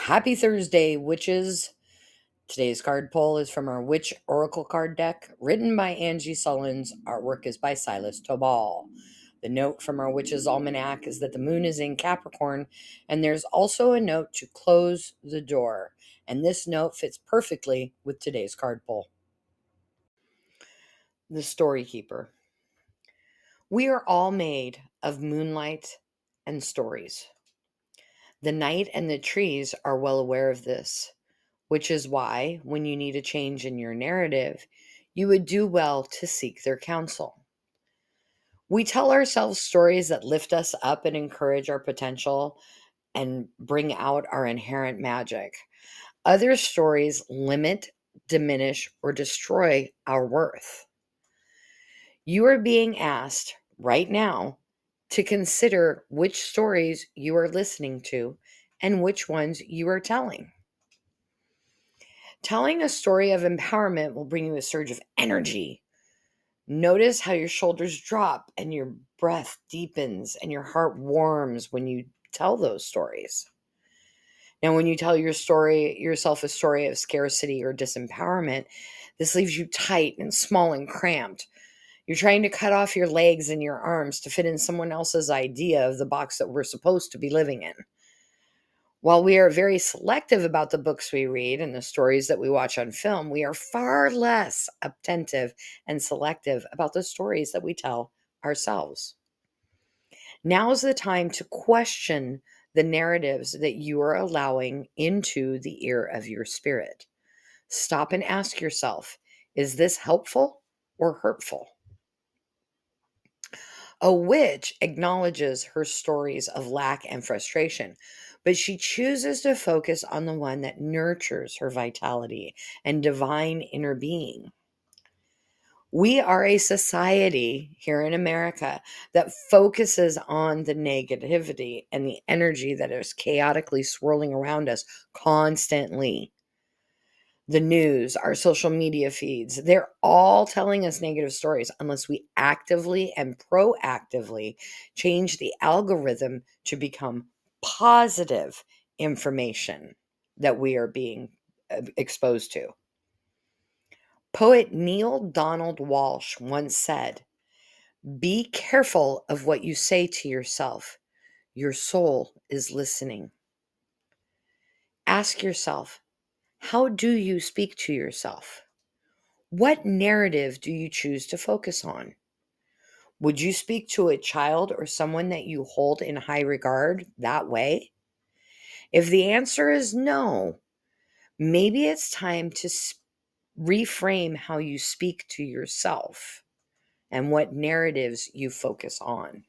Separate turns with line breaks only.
Happy Thursday, witches. Today's card pull is from our Witch Oracle card deck, written by Angie Sullins. Artwork is by Silas Tobal. The note from our Witch's Almanac is that the moon is in Capricorn, and there's also a note to close the door. And this note fits perfectly with today's card pull. The Story Keeper. We are all made of moonlight and stories. The night and the trees are well aware of this, which is why, when you need a change in your narrative, you would do well to seek their counsel. We tell ourselves stories that lift us up and encourage our potential and bring out our inherent magic. Other stories limit, diminish, or destroy our worth. You are being asked right now to consider which stories you are listening to and which ones you are telling. Telling a story of empowerment will bring you a surge of energy. Notice how your shoulders drop and your breath deepens and your heart warms when you tell those stories. Now, when you tell yourself a story of scarcity or disempowerment, this leaves you tight and small and cramped. You're trying to cut off your legs and your arms to fit in someone else's idea of the box that we're supposed to be living in. While we are very selective about the books we read and the stories that we watch on film, we are far less attentive and selective about the stories that we tell ourselves. Now's the time to question the narratives that you are allowing into the ear of your spirit. Stop and ask yourself, is this helpful or hurtful? A witch acknowledges her stories of lack and frustration, but she chooses to focus on the one that nurtures her vitality and divine inner being. We are a society here in America that focuses on the negativity and the energy that is chaotically swirling around us constantly. The news, our social media feeds, they're all telling us negative stories unless we actively and proactively change the algorithm to become positive information that we are being exposed to. Poet Neil Donald Walsh once said, "Be careful of what you say to yourself. Your soul is listening." Ask yourself, how do you speak to yourself? What narrative do you choose to focus on? Would you speak to a child or someone that you hold in high regard that way? If the answer is no, maybe it's time to reframe how you speak to yourself and what narratives you focus on.